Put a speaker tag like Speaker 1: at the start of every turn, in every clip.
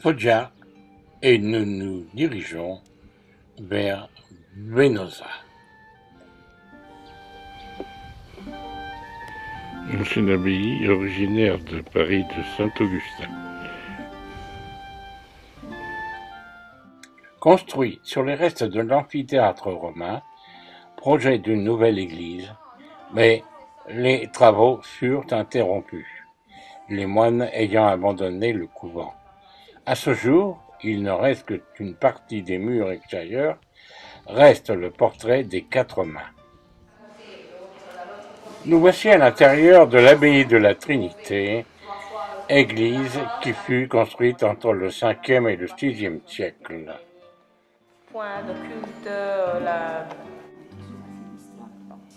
Speaker 1: Foggia et nous nous dirigeons vers Venosa. Ancienne abbaye originaire de Paris de Saint-Augustin. Construit sur les restes de l'amphithéâtre romain, projet d'une nouvelle église, mais les travaux furent interrompus, les moines ayant abandonné le couvent. À ce jour, il ne reste qu'une partie des murs extérieurs, reste le portrait des quatre mains. Nous voici à l'intérieur de l'abbaye de la Trinité, église qui fut construite entre le 5e et le 6e siècle.
Speaker 2: Point de culte,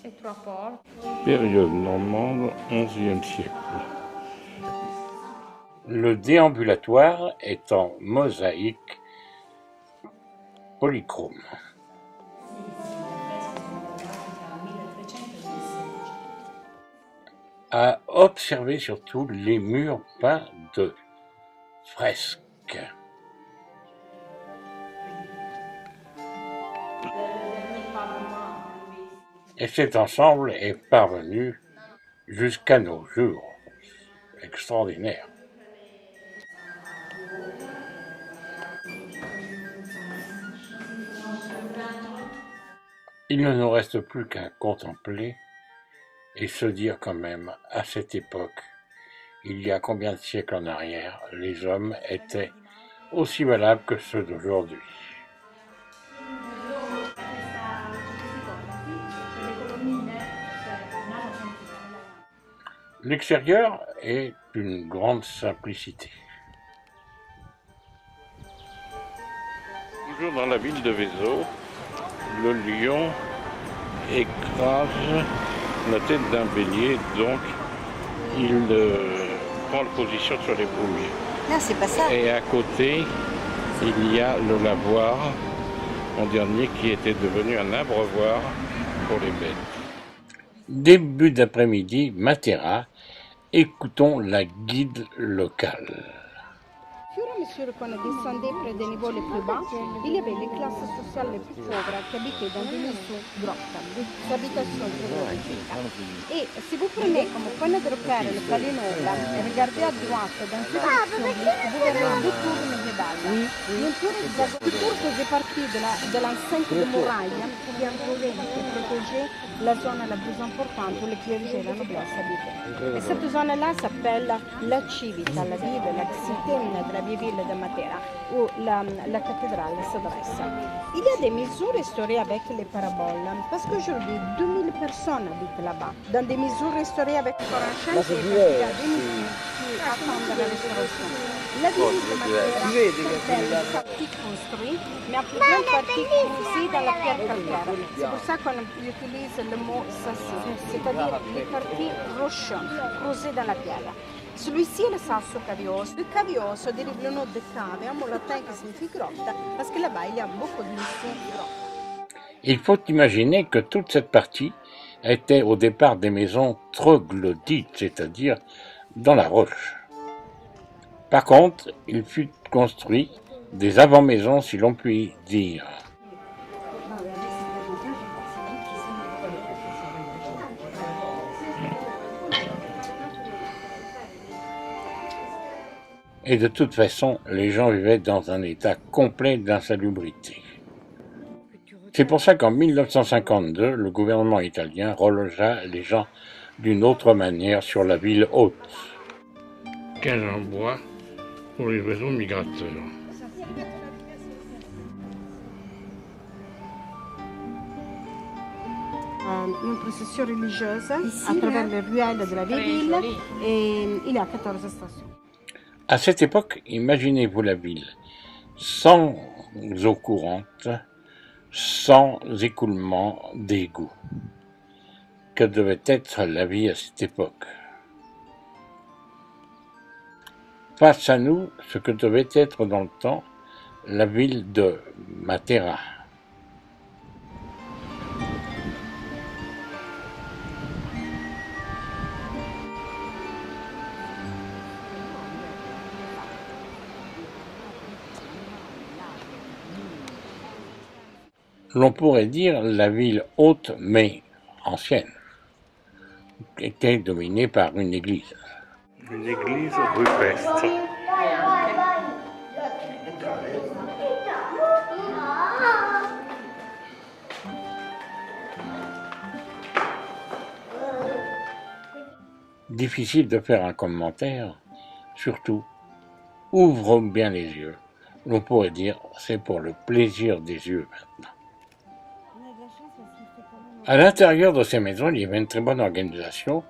Speaker 2: et trois portes.
Speaker 1: Période normande, 11e siècle. Le déambulatoire est en mosaïque polychrome. À observer surtout les murs peints de fresques. Et cet ensemble est parvenu jusqu'à nos jours. Extraordinaire. Il ne nous reste plus qu'à contempler et se dire quand même, à cette époque, il y a combien de siècles en arrière, les hommes étaient aussi valables que ceux d'aujourd'hui. L'extérieur est d'une grande simplicité. Toujours dans la ville de Veso, le lion écrase la tête d'un bélier, donc il prend position sur les pommiers.
Speaker 3: Non, c'est pas ça.
Speaker 1: Et à côté, il y a le lavoir en dernier qui était devenu un abreuvoir pour les bêtes. Début d'après-midi, Matera, écoutons la guide locale.
Speaker 4: Fur et à mesure qu'on descendait près des niveaux les plus bas, il y avait les classes sociales les plus pauvres qui habitaient dans des maisons-grottes, des habitations géologiques. Et si vous prenez comme point de repère le Palinora et regardez à droite dans cette direction, vous verrez deux tours médiévales. Une tour faisait partie de l'enceinte de muraille qui entourait et protégeait la zone la plus importante où les clergés et la noblesse habitaient. Et cette zone-là s'appelle la Civita, la ville, la cité de la vieille ville de Matera, où la cathédrale se dresse. Il y a des mesures restaurées avec les paraboles, parce qu'aujourd'hui 2000 personnes habitent là-bas, dans des mesures restaurées avec les coranchanti, parce qu'il y a des mesures qui attendent la restauration. La ville de Matera est partie construite, mais en plus grande partie creusée dans la pierre calcaire. C'est pour ça qu'on utilise le mot sassi, c'est-à-dire les parties rocheuses, creusées dans la pierre. Celui-ci est le sasso cavioso. Le cavioso dérive le nom de cave, en mot latin qui signifie grotte, parce que là-bas il y a beaucoup de grottes.
Speaker 1: Il faut imaginer que toute cette partie était au départ des maisons troglodytes, c'est-à-dire dans la roche. Par contre, il fut construit des avant-maisons, si l'on peut dire. Et de toute façon, les gens vivaient dans un état complet d'insalubrité. C'est pour ça qu'en 1952, le gouvernement italien relogea les gens d'une autre manière sur la ville haute. Cage en bois pour les oiseaux migrateurs.
Speaker 4: Une procession religieuse à travers les ruelles de la vieille ville et il y a 14 stations.
Speaker 1: À cette époque, imaginez-vous la ville sans eau courante, sans écoulement d'égouts. Que devait être la vie à cette époque? Face à nous, ce que devait être dans le temps la ville de Matera. L'on pourrait dire la ville haute mais ancienne était dominée par une église. Une église rupestre. Difficile de faire un commentaire, surtout, ouvre bien les yeux. L'on pourrait dire, c'est pour le plaisir des yeux maintenant. À l'intérieur de ces maisons, il y avait une très bonne organisation,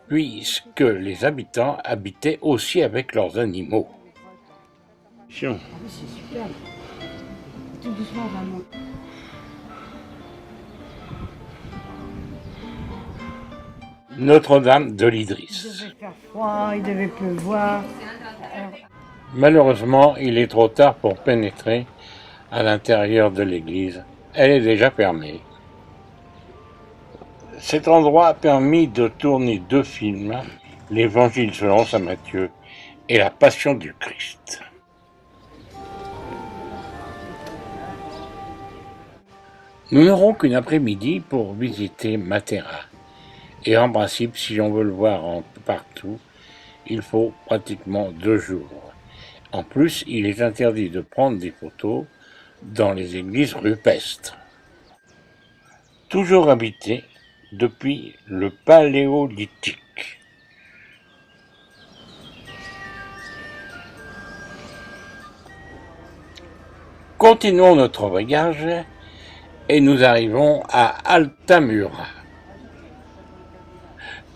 Speaker 1: puisque les habitants habitaient aussi avec leurs animaux.
Speaker 4: Ah oui, c'est super. Tout doucement, vraiment.
Speaker 1: Notre-Dame de l'Idriss.
Speaker 4: Il devait faire froid, il devait pleuvoir.
Speaker 1: Malheureusement, il est trop tard pour pénétrer à l'intérieur de l'église. Elle est déjà fermée. Cet endroit a permis de tourner 2 films, l'Évangile selon saint Matthieu et la Passion du Christ. Nous n'aurons qu'une après-midi pour visiter Matera. Et en principe, si on veut le voir partout, il faut pratiquement 2 jours. En plus, il est interdit de prendre des photos dans les églises rupestres. Toujours habité depuis le Paléolithique. Continuons notre voyage et nous arrivons à Altamura.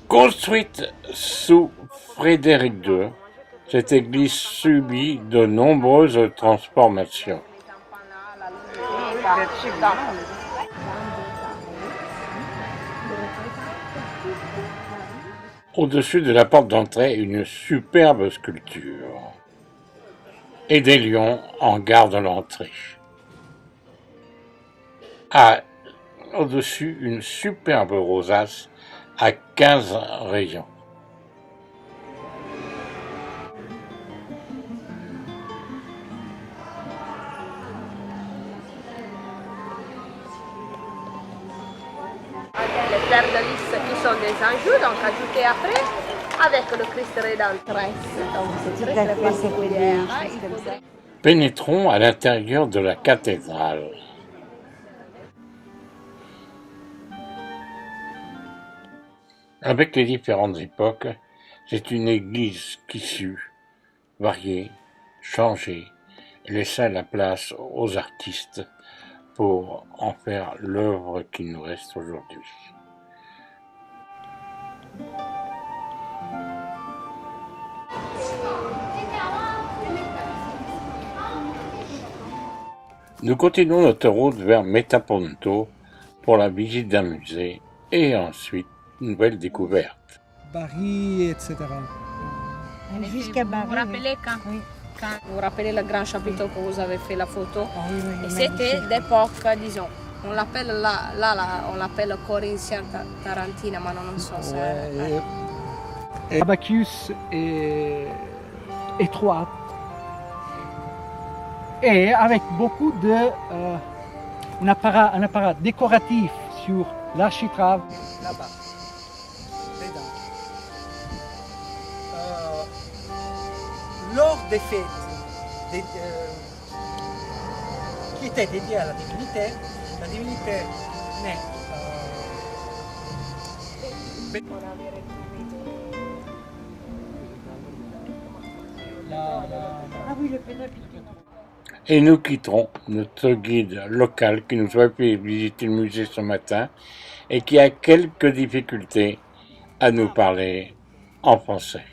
Speaker 1: Construite sous Frédéric II, cette église subit de nombreuses transformations. Au-dessus de la porte d'entrée, une superbe sculpture et des lions en garde l'entrée. Au-dessus, une superbe rosace à 15 rayons.
Speaker 2: Les fleurs de lys qui sont des anges, donc ajoutés après, avec le Christ Rédempteur. Donc c'est très très particulier.
Speaker 1: Pénétrons à l'intérieur de la cathédrale. Avec les différentes époques, c'est une église qui sut varier, changer, laisser la place aux artistes pour en faire l'œuvre qui nous reste aujourd'hui. Nous continuons notre route vers Metaponto pour la visite d'un musée et ensuite une nouvelle découverte.
Speaker 3: Bari, etc.
Speaker 4: Jusqu'à Bari.
Speaker 2: Vous vous rappelez vous vous rappelez le grand chapiteau que vous avez fait la photo?
Speaker 4: Ah oui, oui,
Speaker 2: Et c'était d'époque, disons, on l'appelle on l'appelle Corinthien Tarantina, mais non so se...
Speaker 3: Abacus est étroite et avec beaucoup de un appareil décoratif sur l'architrave là-bas. Lors des fêtes qui étaient dédiées à la divinité naît.
Speaker 1: Et nous quitterons notre guide local qui nous a fait visiter le musée ce matin et qui a quelques difficultés à nous parler en français.